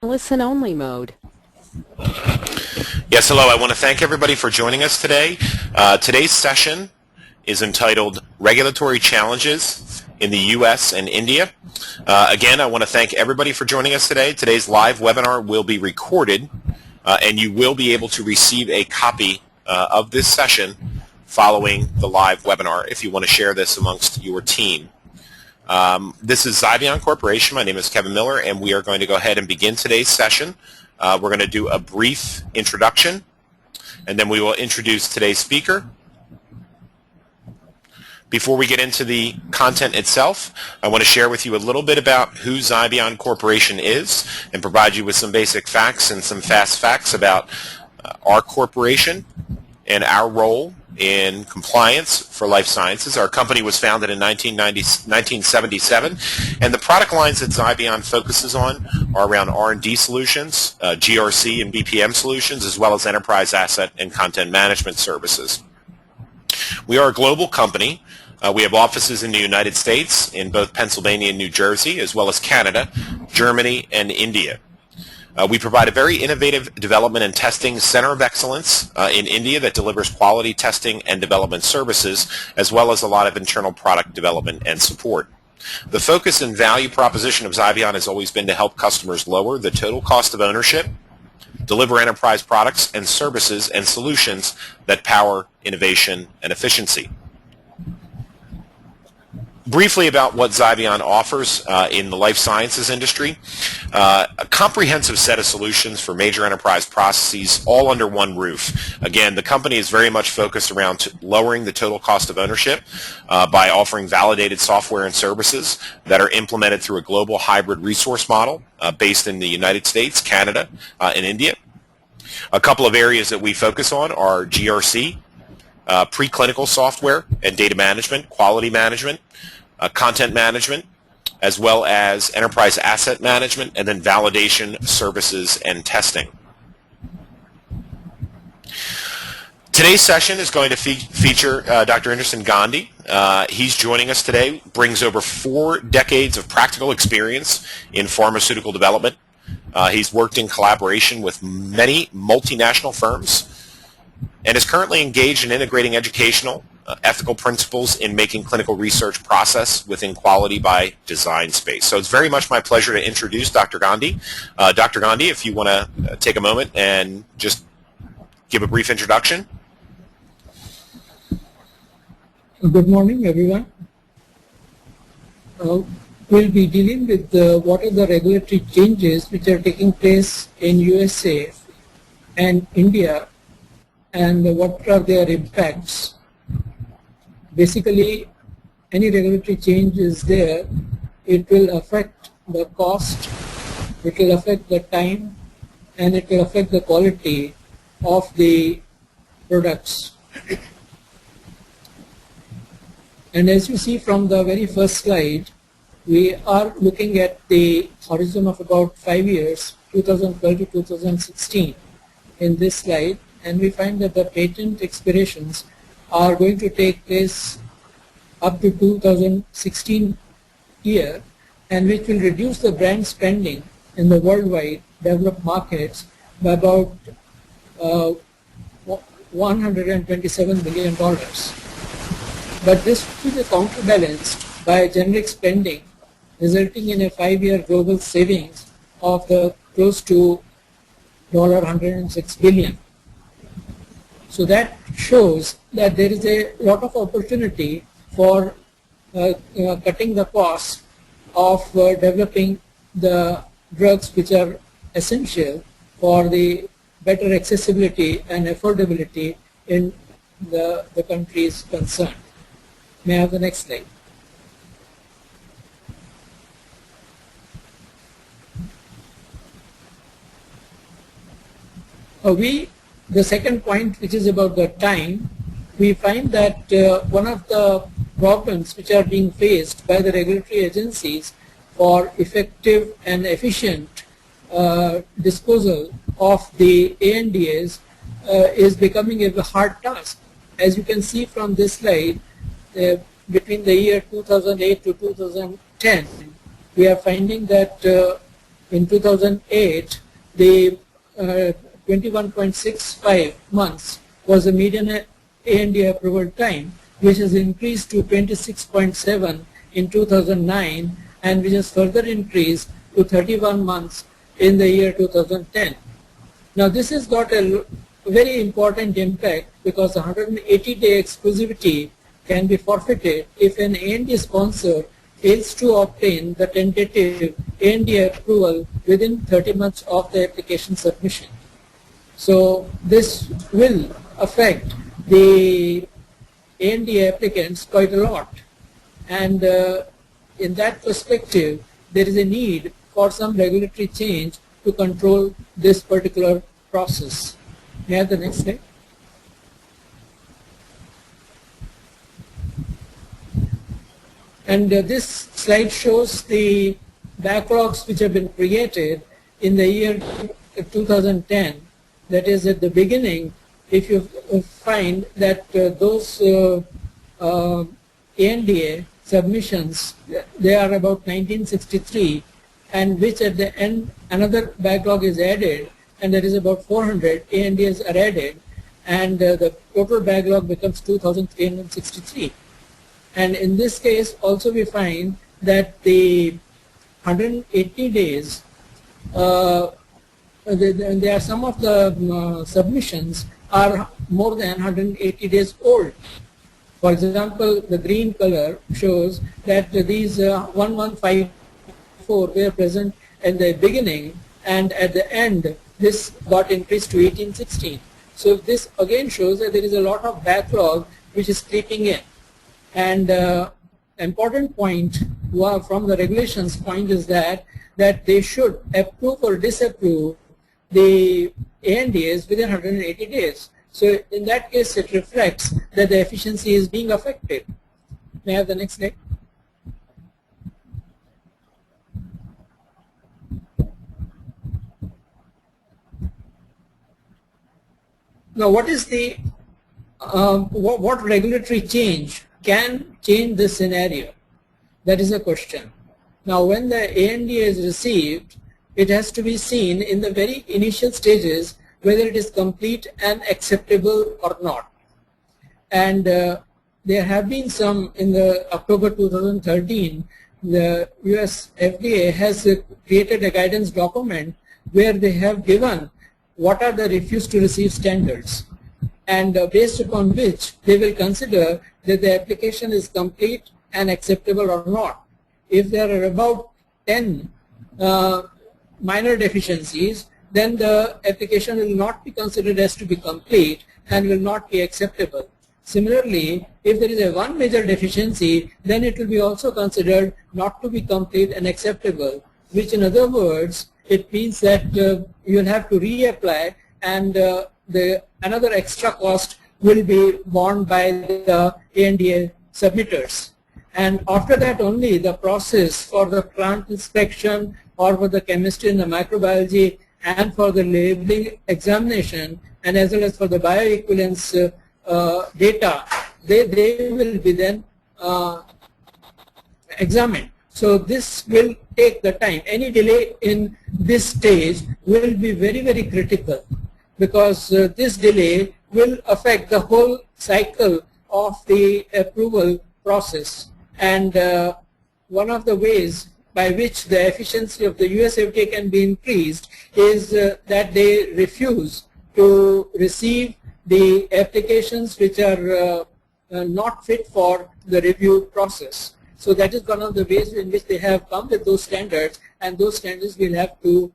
Listen-only mode. Yes, hello. I want to thank everybody for joining us today. Today's session is entitled Regulatory Challenges in the U.S. and India. Again, I want to thank everybody for joining us today. Today's live webinar will be recorded, and you will be able to receive a copy of this session following the live webinar if you want to share this amongst your team. This is Xybion Corporation. My name is Kevin Miller, and we are going to go ahead and begin today's session. We're going to do a brief introduction, and then we will introduce today's speaker. Before we get into the content itself, I want to share with you a little bit about who Xybion Corporation is and provide you with some basic facts and some fast facts about our corporation and our role in compliance for life sciences. Our company was founded in 1977, and the product lines that Xybion focuses on are around R&D solutions, GRC and BPM solutions, as well as enterprise asset and content management services. We are a global company. We have offices in the United States, in both Pennsylvania and New Jersey, as well as Canada, Germany, and India. We provide a very innovative development and testing center of excellence in India that delivers quality testing and development services, as well as a lot of internal product development and support. The focus and value proposition of Xybion has always been to help customers lower the total cost of ownership, deliver enterprise products and services and solutions that power innovation and efficiency. Briefly about what Xybion offers in the life sciences industry, a comprehensive set of solutions for major enterprise processes all under one roof. Again, the company is very much focused around lowering the total cost of ownership by offering validated software and services that are implemented through a global hybrid resource model based in the United States, Canada, and India. A couple of areas that we focus on are GRC, preclinical software and data management, quality management, content management, as well as enterprise asset management, and then validation, services, and testing. Today's session is going to feature Dr. Anderson Gandhi. He's joining us today, brings over 4 decades of practical experience in pharmaceutical development. He's worked in collaboration with many multinational firms and is currently engaged in integrating educational, ethical principles in making clinical research process within quality by design space. So it's very much my pleasure to introduce Dr. Gandhi. Dr. Gandhi, if you want to take a moment and just give a brief introduction. Good morning, everyone. We'll be dealing with what are the regulatory changes which are taking place in USA and India, and what are their impacts. Basically, any regulatory change is there, it will affect the cost, it will affect the time, and it will affect the quality of the products. And as you see from the very first slide, we are looking at the horizon of about 5 years, 2012 to 2016 in this slide, and we find that the patent expirations are going to take place up to 2016 year, and which will reduce the brand spending in the worldwide developed markets by about $127 billion. But this will be counterbalanced by generic spending, resulting in a 5-year global savings of close to $106 billion. So that shows that there is a lot of opportunity for cutting the cost of developing the drugs which are essential for the better accessibility and affordability in the countries concerned. May I have the next slide? The second point, which is about the time, we find that one of the problems which are being faced by the regulatory agencies for effective and efficient disposal of the ANDAs is becoming a hard task. As you can see from this slide, between the year 2008 to 2010, we are finding that in 2008, the 21.65 months was the median ANDA approval time, which has increased to 26.7 in 2009, and which has further increased to 31 months in the year 2010. Now this has got a very important impact because 180-day exclusivity can be forfeited if an ANDA sponsor fails to obtain the tentative ANDA approval within 30 months of the application submission. So this will affect the ANDA applicants quite a lot, and in that perspective there is a need for some regulatory change to control this particular process. May I have the next slide? And this slide shows the backlogs which have been created in the year 2010. That is, at the beginning, if you find that those ANDA submissions, they are about 1963, and which at the end another backlog is added, and there is about 400 ANDAs are added, and the total backlog becomes 2,363. And in this case also we find that the 180 days, there are some of the submissions are more than 180 days old. For example, the green color shows that these 1154 were present in the beginning, and at the end this got increased to 1816. So this again shows that there is a lot of backlog which is creeping in. And important point from the regulations point is that they should approve or disapprove the ANDAs within 180 days. So in that case it reflects that the efficiency is being affected. May I have the next slide? Now what is the what regulatory change can change this scenario? That is a question. Now when the ANDA is received, it has to be seen in the very initial stages whether it is complete and acceptable or not. And there have been some in the October 2013, the US FDA has created a guidance document where they have given what are the refuse to receive standards, and based upon which they will consider that the application is complete and acceptable or not. If there are about 10 minor deficiencies, then the application will not be considered as to be complete and will not be acceptable. Similarly, if there is a one major deficiency, then it will be also considered not to be complete and acceptable, which in other words, it means that you will have to reapply, and another extra cost will be borne by the ANDA submitters. And after that only the process for the plant inspection or for the chemistry and the microbiology and for the labeling examination and as well as for the bioequivalence data, they will be then examined. So this will take the time. Any delay in this stage will be very, very critical, because this delay will affect the whole cycle of the approval process. And one of the ways by which the efficiency of the US FDA can be increased is that they refuse to receive the applications which are not fit for the review process. So that is one of the ways in which they have come with those standards, and those standards we'll have to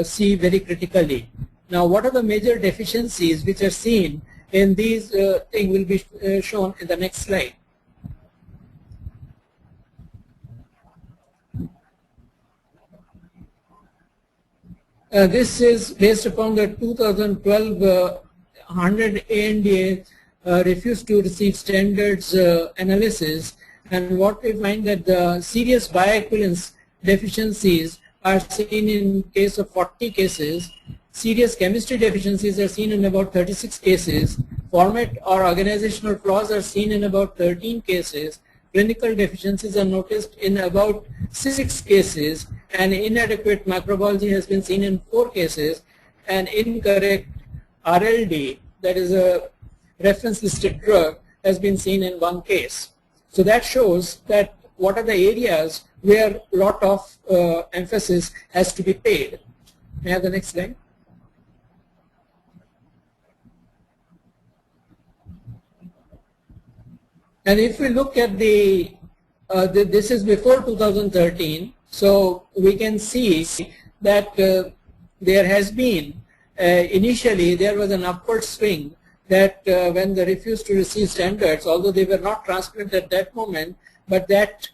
see very critically. Now, what are the major deficiencies which are seen in these things will be shown in the next slide. This is based upon the 2012 100 ANDA refused to receive standards analysis, and what we find that the serious bioequivalence deficiencies are seen in case of 40 cases, serious chemistry deficiencies are seen in about 36 cases, format or organizational flaws are seen in about 13 cases, clinical deficiencies are noticed in about 6 cases, An inadequate macrobiology has been seen in 4 cases. An incorrect RLD, that is a reference listed drug, has been seen in 1 case. So that shows that what are the areas where a lot of emphasis has to be paid. May I have the next slide? And if we look at this is before 2013, so we can see that there has been, initially there was an upward swing that when they refused to receive standards, although they were not transparent at that moment, but that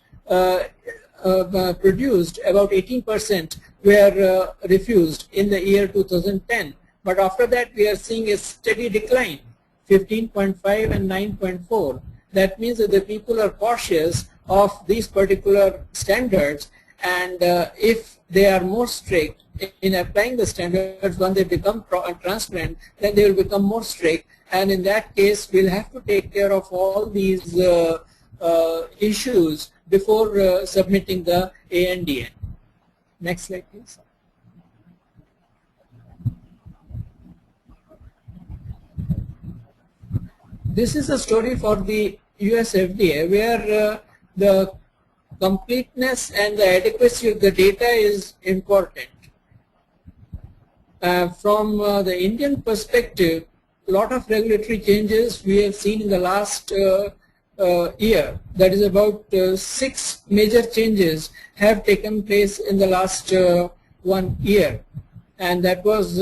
produced about 18% were refused in the year 2010. But after that we are seeing a steady decline, 15.5 and 9.4. That means that the people are cautious of these particular standards, and if they are more strict in applying the standards, when they become transparent, then they will become more strict, and in that case we'll have to take care of all these issues before submitting the ANDA. Next slide, please. This is a story for the US FDA where the completeness and the adequacy of the data is important. From the Indian perspective, a lot of regulatory changes we have seen in the last year. That is about 6 major changes have taken place in the last 1 year, and that was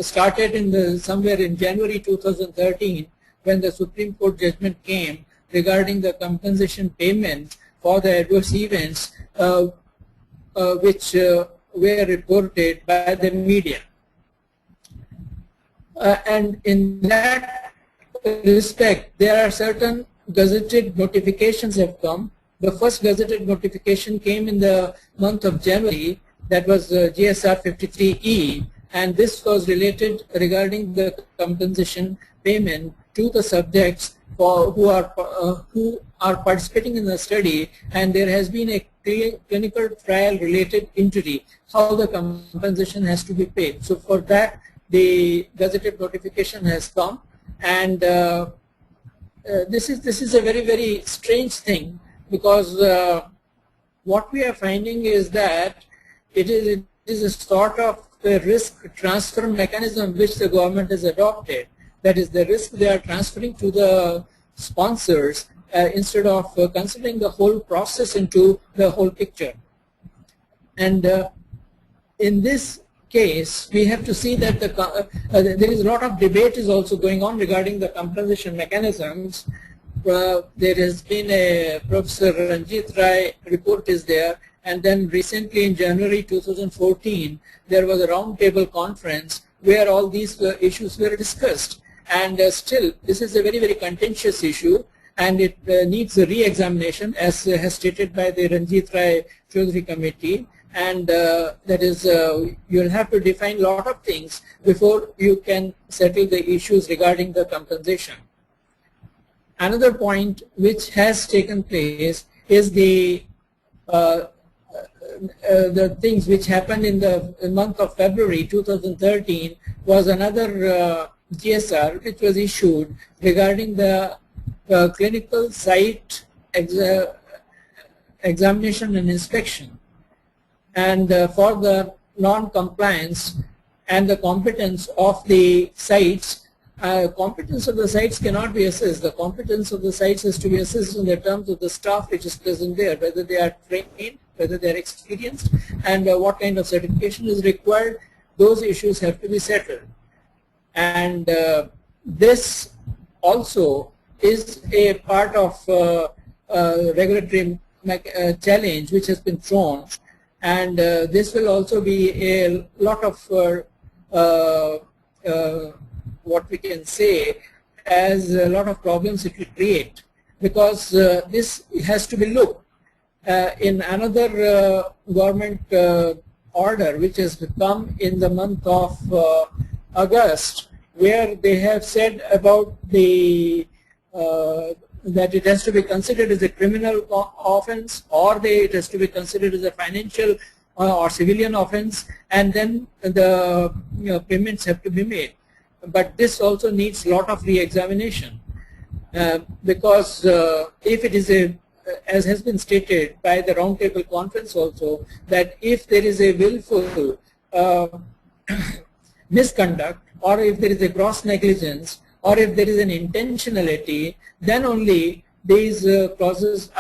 started in somewhere in January 2013 when the Supreme Court judgment came regarding the compensation payment for the adverse events which were reported by the media. And in that respect, there are certain gazetted notifications have come. The first gazetted notification came in the month of January, that was GSR 53E, and this was related regarding the compensation payment to the subjects who are participating in the study, and there has been a clinical trial related injury, how the compensation has to be paid. So for that, the gazetted notification has come, and this is a very, very strange thing, because what we are finding is that it is a sort of a risk transfer mechanism which the government has adopted. That is, the risk they are transferring to the sponsors instead of considering the whole process into the whole picture. And in this case, we have to see that there is a lot of debate is also going on regarding the compensation mechanisms. There has been a Professor Ranjit Rai report is there, and then recently in January 2014, there was a roundtable conference where all these issues were discussed. And still, this is a very, very contentious issue, and it needs a re-examination, as has stated by the Ranjit Rai Chaudhary Committee. And that is, you'll have to define a lot of things before you can settle the issues regarding the compensation. Another point which has taken place is the things which happened in the month of February 2013 was another GSR which was issued regarding the clinical site examination and inspection, and for the non-compliance and the competence of the sites. Competence of the sites cannot be assessed. The competence of the sites has to be assessed in the terms of the staff which is present there, whether they are trained, whether they are experienced, and what kind of certification is required. Those issues have to be settled. And this also is a part of regulatory challenge which has been thrown, and this will also be a lot of what we can say as a lot of problems it will create, because this has to be looked in another government order which has come in the month of August, where they have said about the that it has to be considered as a criminal offense, or it has to be considered as a financial or civilian offense, and then the payments have to be made. But this also needs a lot of re-examination because if it is a, as has been stated by the roundtable conference also, that if there is a willful misconduct, or if there is a gross negligence, or if there is an intentionality, then only these clauses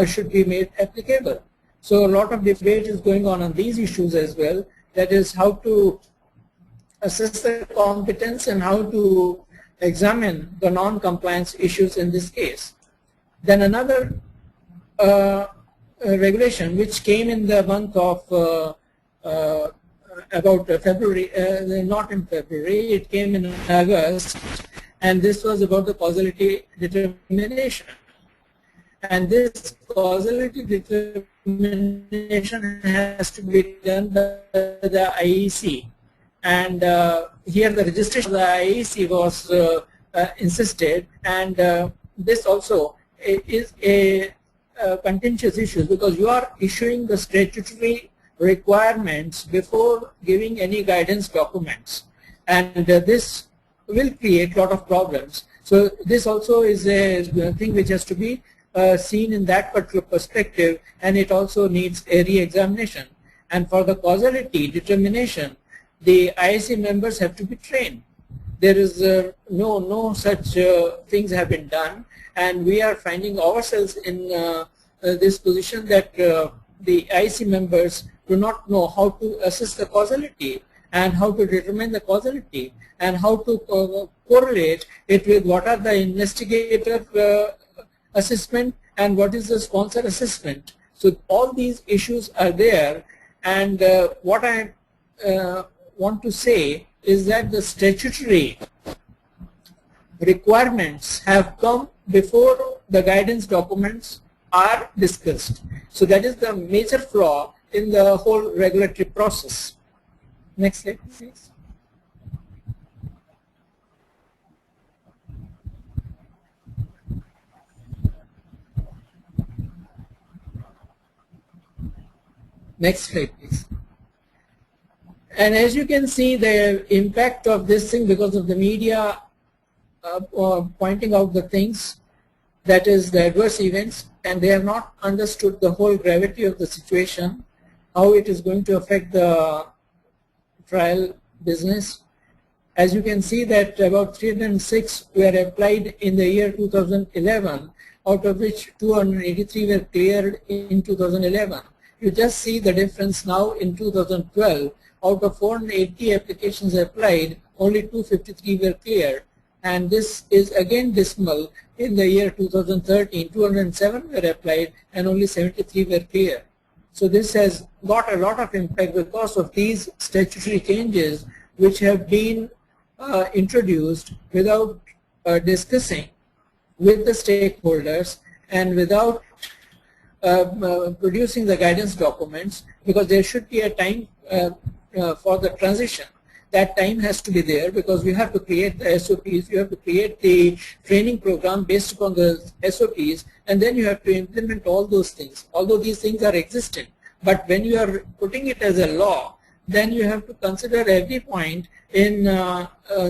should be made applicable. So a lot of debate is going on these issues as well, that is how to assess the competence and how to examine the non-compliance issues in this case. Then another regulation which came in the month of about February, not in February, it came in August, and this was about the causality determination. And this causality determination has to be done by the IEC. And here the registration of the IEC was insisted, and this also is a contentious issue because you are issuing the statutory requirements before giving any guidance documents, and this will create a lot of problems. So this also is a thing which has to be seen in that particular perspective, and it also needs a re-examination. And for the causality determination, the IIC members have to be trained. There is no such things have been done, and we are finding ourselves in this position that the IIC members do not know how to assess the causality and how to determine the causality and how to correlate it with what are the investigator assessment and what is the sponsor assessment. So all these issues are there, and what I want to say is that the statutory requirements have come before the guidance documents are discussed. So that is the major flaw in the whole regulatory process. Next slide, please. Next slide, please. And as you can see, the impact of this thing because of the media pointing out the things, that is the adverse events, and they have not understood the whole gravity of the situation, how it is going to affect the trial business. As you can see that about 306 were applied in the year 2011, out of which 283 were cleared in 2011. You just see the difference now in 2012. Out of 480 applications applied, only 253 were cleared. And this is again dismal in the year 2013. 207 were applied and only 73 were cleared. So this has got a lot of impact because of these statutory changes which have been introduced without discussing with the stakeholders and without producing the guidance documents, because there should be a time for the transition. That time has to be there because you have to create the SOPs, you have to create the training program based upon the SOPs, and then you have to implement all those things. Although these things are existent, but when you are putting it as a law, then you have to consider every point in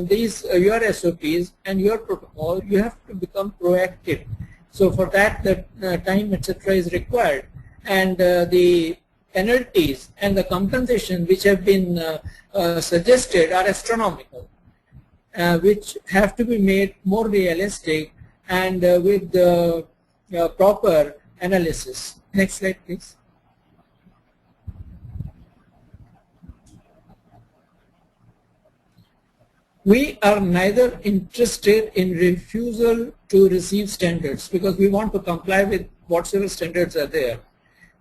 these your SOPs and your protocol. You have to become proactive. So for that, the time, etc., is required, and the penalties and the compensation which have been suggested are astronomical, which have to be made more realistic and with the proper analysis. Next slide, please. We are neither interested in refusal to receive standards because we want to comply with whatsoever standards are there.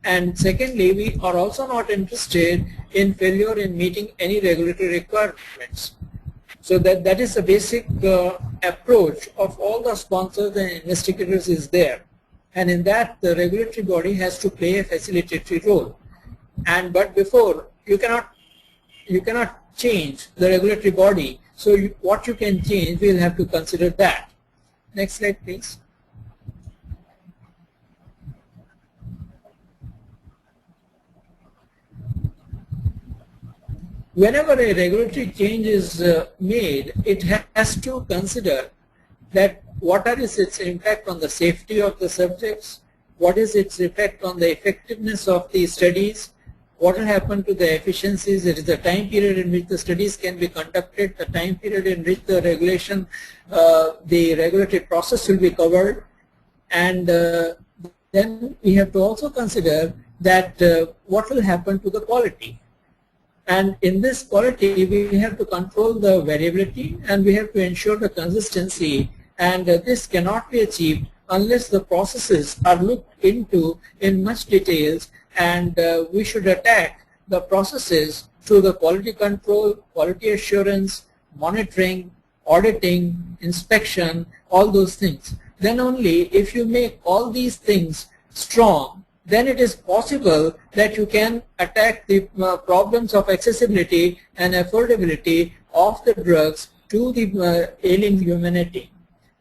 And secondly, we are also not interested in failure in meeting any regulatory requirements. So that is the basic approach of all the sponsors and investigators is there. And in that, the regulatory body has to play a facilitatory role. But before, you cannot change the regulatory body. So what you can change, we'll have to consider that. Next slide, please. whenever a regulatory change is made, it has to consider that what is its impact on the safety of the subjects, what is its effect on the effectiveness of the studies, what will happen to the efficiencies, it is the time period in which the studies can be conducted, the time period in which the regulation, the regulatory process will be covered, and then we have to also consider that what will happen to the quality. And in this quality, we have to control the variability and we have to ensure the consistency, and this cannot be achieved unless the processes are looked into in much details, and we should attack the processes through the quality control, quality assurance, monitoring, auditing, inspection, all those things. Then only if you make all these things strong, then it is possible that you can attack the problems of accessibility and affordability of the drugs to the ailing humanity.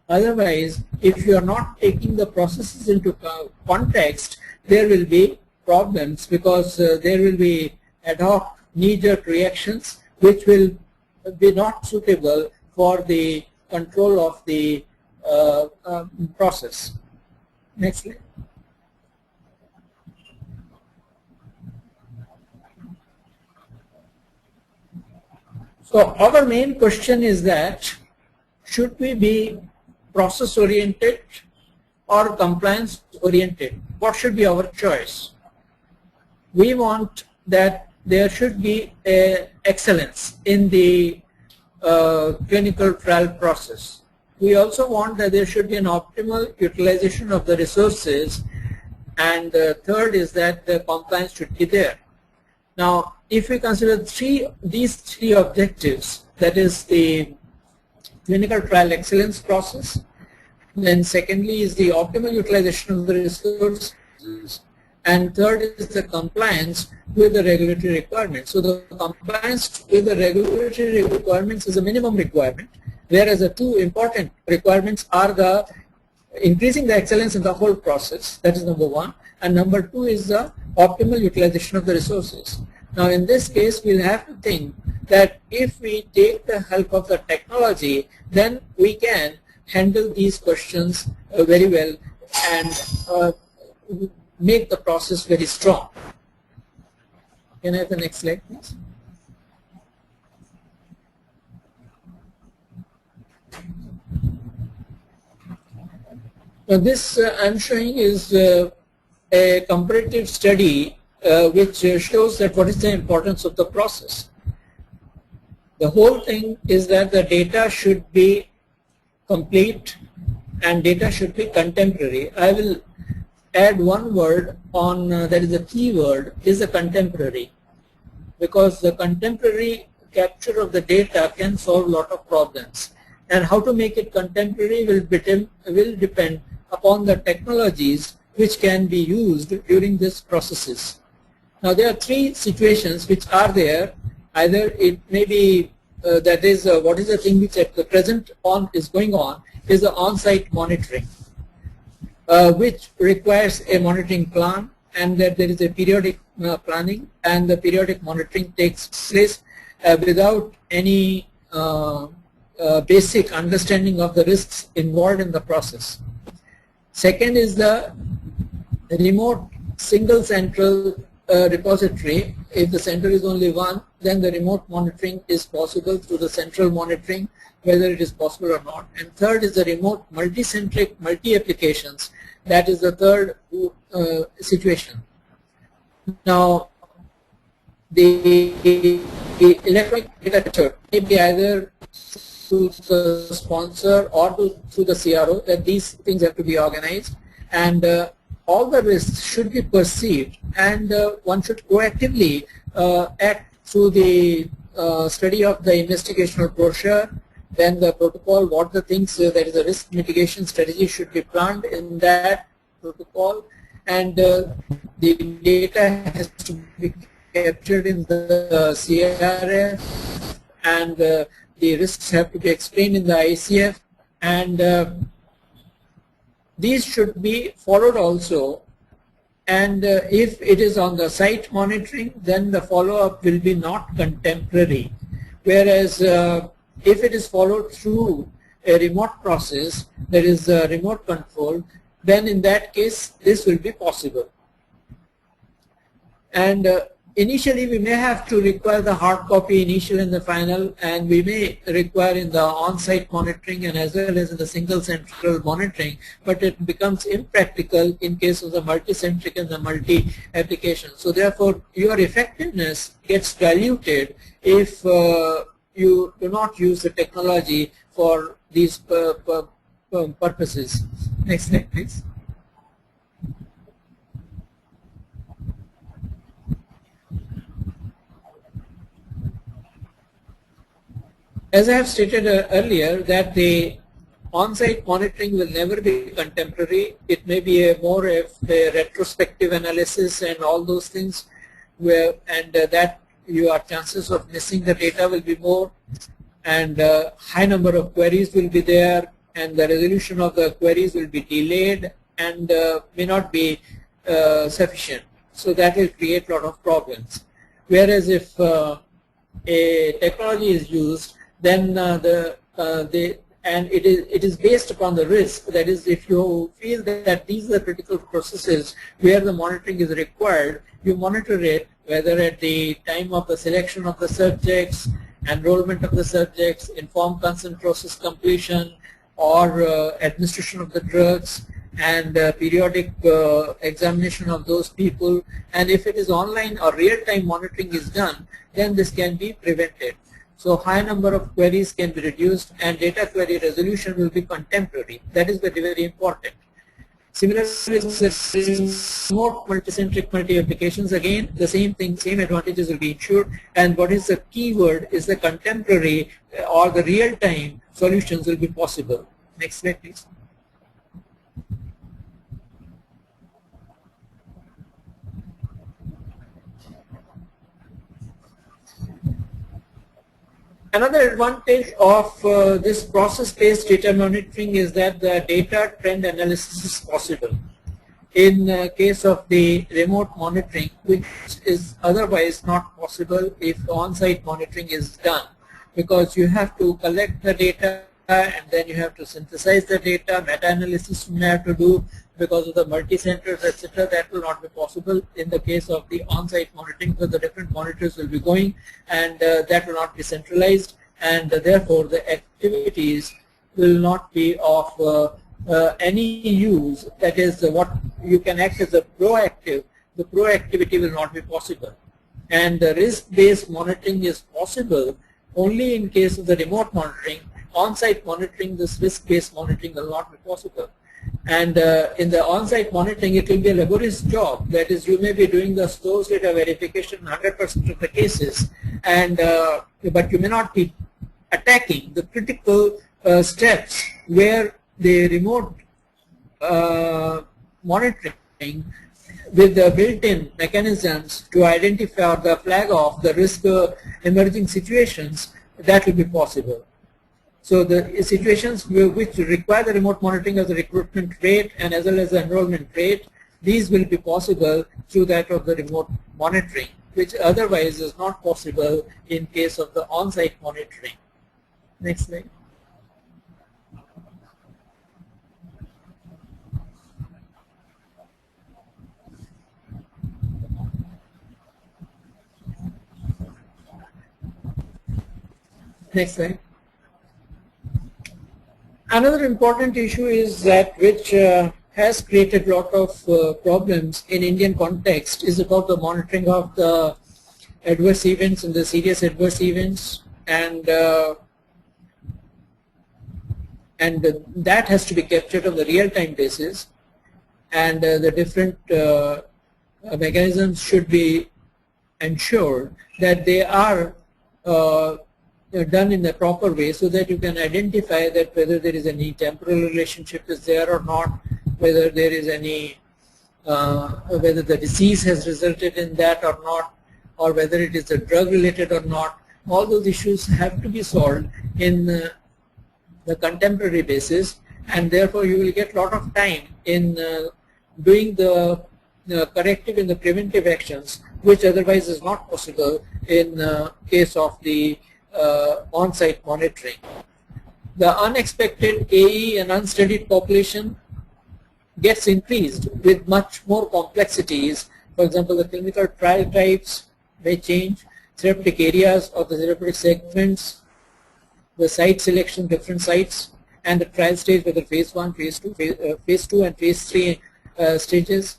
Otherwise, if you are not taking the processes into context, there will be problems, because there will be ad hoc knee-jerk reactions which will be not suitable for the control of the process. Next slide. So our main question is that should we be process oriented or compliance oriented? What should be our choice? We want that there should be excellence in the clinical trial process. We also want that there should be an optimal utilization of the resources, and third is that the compliance should be there. Now, if we consider these three objectives, that is the clinical trial excellence process, then secondly is the optimal utilization of the resources, and third is the compliance with the regulatory requirements. So the compliance with the regulatory requirements is a minimum requirement, whereas the two important requirements are the increasing the excellence in the whole process, that is number one, and number two is the optimal utilization of the resources. Now in this case, we'll have to think that if we take the help of the technology, then we can handle these questions very well and make the process very strong. Can I have the next slide, please? Now this I'm showing is a comparative study which shows that what is the importance of the process. The whole thing is that the data should be complete and data should be contemporary. I will add one word on that is a key word, is a contemporary, because the contemporary capture of the data can solve a lot of problems, and how to make it contemporary will depend upon the technologies which can be used during this processes. Now there are three situations which are there. Either it may be that is what is the thing which at the present is going on is the on-site monitoring, which requires a monitoring plan, and that there is a periodic planning, and the periodic monitoring takes place without any basic understanding of the risks involved in the process. Second is the remote single central repository. If the center is only one, then the remote monitoring is possible through the central monitoring, whether it is possible or not. And third is the remote multi-centric multi-applications. That is the third situation. Now, the electronic data capture may be either through the sponsor or through the CRO, that these things have to be organized, and all the risks should be perceived, and one should proactively act through the study of the investigational brochure, then the protocol, what the things, there is a risk mitigation strategy should be planned in that protocol, and the data has to be captured in the CRF, and the risks have to be explained in the ICF, and these should be followed also And if it is on the site monitoring, then the follow-up will be not contemporary. Whereas if it is followed through a remote process, that is remote control, then in that case this will be possible. And initially we may have to require the hard copy initial and the final, and we may require in the on-site monitoring and as well as in the single central monitoring, but it becomes impractical in case of the multi-centric and the multi-application. So therefore your effectiveness gets diluted if you do not use the technology for these purposes. Next slide, please. As I have stated earlier, that the on-site monitoring will never be contemporary. It may be more of a retrospective analysis and all those things, that your chances of missing the data will be more, and high number of queries will be there, and the resolution of the queries will be delayed and may not be sufficient. So that will create a lot of problems. Whereas if a technology is used, then it is based upon the risk. That is, if you feel that these are critical processes where the monitoring is required, you monitor it whether at the time of the selection of the subjects, enrollment of the subjects, informed consent process completion, or administration of the drugs, and periodic examination of those people. And if it is online or real-time monitoring is done, then this can be prevented. So high number of queries can be reduced and data query resolution will be contemporary. That is very, very important. Similarly, remote multicentric multi-applications, again the same thing, same advantages will be ensured, and what is the key word is the contemporary or the real-time solutions will be possible. Next slide, please. Another advantage of this process-based data monitoring is that the data trend analysis is possible. In case of the remote monitoring, which is otherwise not possible if on-site monitoring is done, because you have to collect the data and then you have to synthesize the data, meta-analysis you may have to do because of the multi-centers, etc. That will not be possible in the case of the on-site monitoring, because the different monitors will be going, and that will not be centralized, and therefore the activities will not be of any use. That is, what you can act as a proactive, the proactivity will not be possible. And the risk-based monitoring is possible only in case of the remote monitoring. On-site monitoring, this risk-based monitoring will not be possible. And in the on-site monitoring, it will be a laborious job. That is, you may be doing the source data verification 100% of the cases, and but you may not be attacking the critical steps where the remote monitoring with the built-in mechanisms to identify the flag of the risk emerging situations, that will be possible. So the situations which require the remote monitoring of the recruitment rate and as well as the enrollment rate, these will be possible through that of the remote monitoring, which otherwise is not possible in case of the on-site monitoring. Next slide. Next slide. Another important issue is that which has created a lot of problems in Indian context is about the monitoring of the adverse events and the serious adverse events, and that has to be captured on the real-time basis, and the different mechanisms should be ensured that they are done in the proper way, so that you can identify that whether there is any temporal relationship is there or not, whether there is any, whether the disease has resulted in that or not, or whether it is a drug related or not. All those issues have to be solved in the contemporary basis, and therefore you will get a lot of time in doing the corrective in the preventive actions, which otherwise is not possible in case of the on-site monitoring. The unexpected AE and unstudied population gets increased with much more complexities. For example, the clinical trial types may change, therapeutic areas of the therapeutic segments, the site selection, different sites, and the trial stage, whether phase 1, phase 2, phase 2 and phase 3 stages,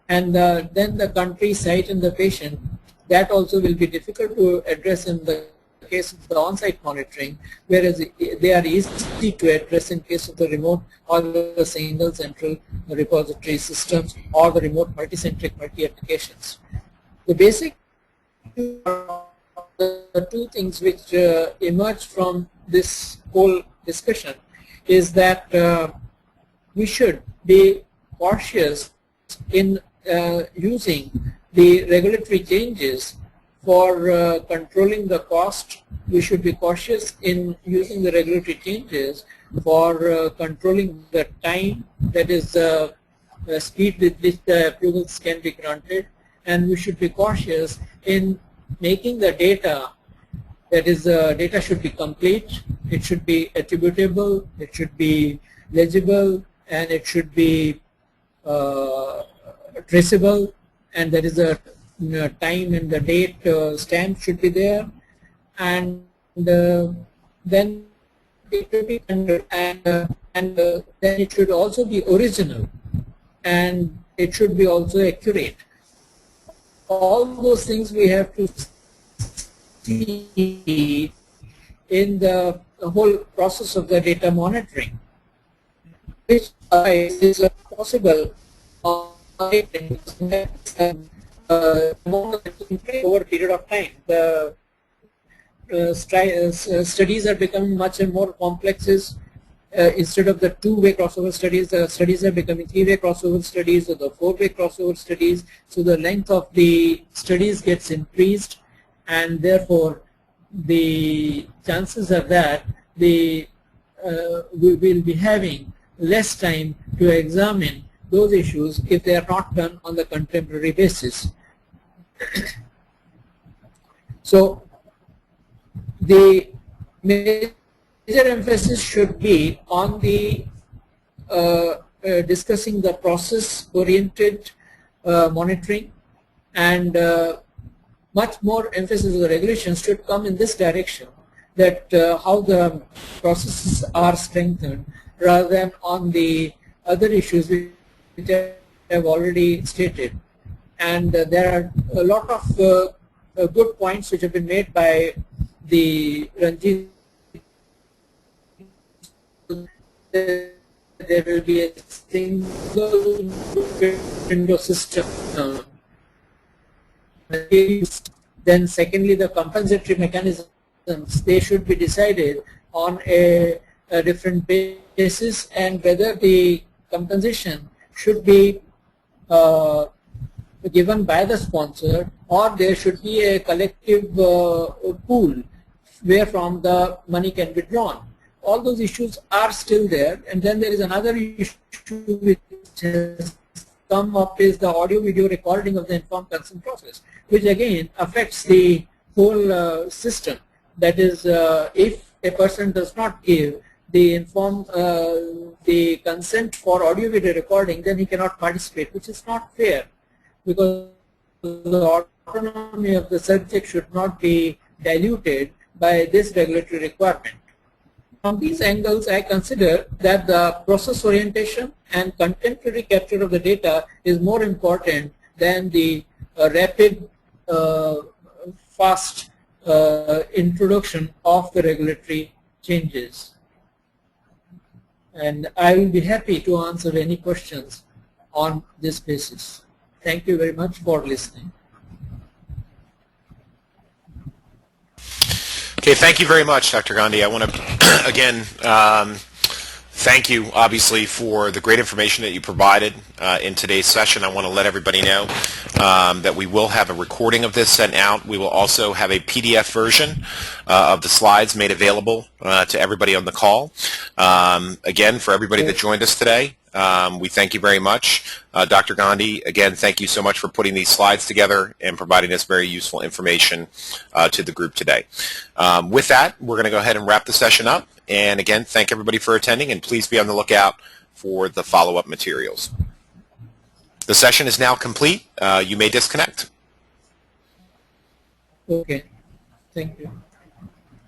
and then the country, site, and the patient. That also will be difficult to address in the case of the on-site monitoring, whereas they are easy to address in case of the remote or the single central repository systems or the remote multi-centric multi-applications. The basic the two things which emerge from this whole discussion is that we should be cautious in using the regulatory changes for controlling the cost. We should be cautious in using the regulatory changes for controlling the time, that is the speed with which the approvals can be granted, and we should be cautious in making the data, that is data should be complete, it should be attributable, it should be legible, and it should be traceable, and there is a time and the date stamp should be there, and then it should be and then it should also be original, and it should be also accurate. All those things we have to see in the whole process of the data monitoring, which is possible over a period of time. The studies are becoming much and more complexes. Instead of the two-way crossover studies, the studies are becoming three-way crossover studies or the four-way crossover studies. So the length of the studies gets increased, and therefore the chances are that we will be having less time to examine those issues if they are not done on the contemporary basis. So the major emphasis should be on the discussing the process-oriented monitoring, and much more emphasis of the regulations should come in this direction, that how the processes are strengthened rather than on the other issues which I have already stated. And there are a lot of good points which have been made by the Ranjit. There will be a single window system. Then secondly, the compensatory mechanisms, they should be decided on a different basis, and whether the compensation should be given by the sponsor, or there should be a collective pool where from the money can be drawn. All those issues are still there. And then there is another issue which has come up, is the audio-video recording of the informed consent process, which again affects the whole system. That is, if a person does not give the the consent for audio-video recording, then he cannot participate, which is not fair, because the autonomy of the subject should not be diluted by this regulatory requirement. From these angles, I consider that the process orientation and contemporary capture of the data is more important than the rapid, fast introduction of the regulatory changes. And I will be happy to answer any questions on this basis. Thank you very much for listening. Okay, thank you very much, Dr. Gandhi. I want to, again, thank you, obviously, for the great information that you provided in today's session. I want to let everybody know that we will have a recording of this sent out. We will also have a PDF version of the slides made available to everybody on the call. Again, for everybody that joined us today, We thank you very much. Dr. Gandhi, again, thank you so much for putting these slides together and providing us very useful information to the group today. With that, we're going to go ahead and wrap the session up. And again, thank everybody for attending, and please be on the lookout for the follow-up materials. The session is now complete. You may disconnect. Okay. Thank you.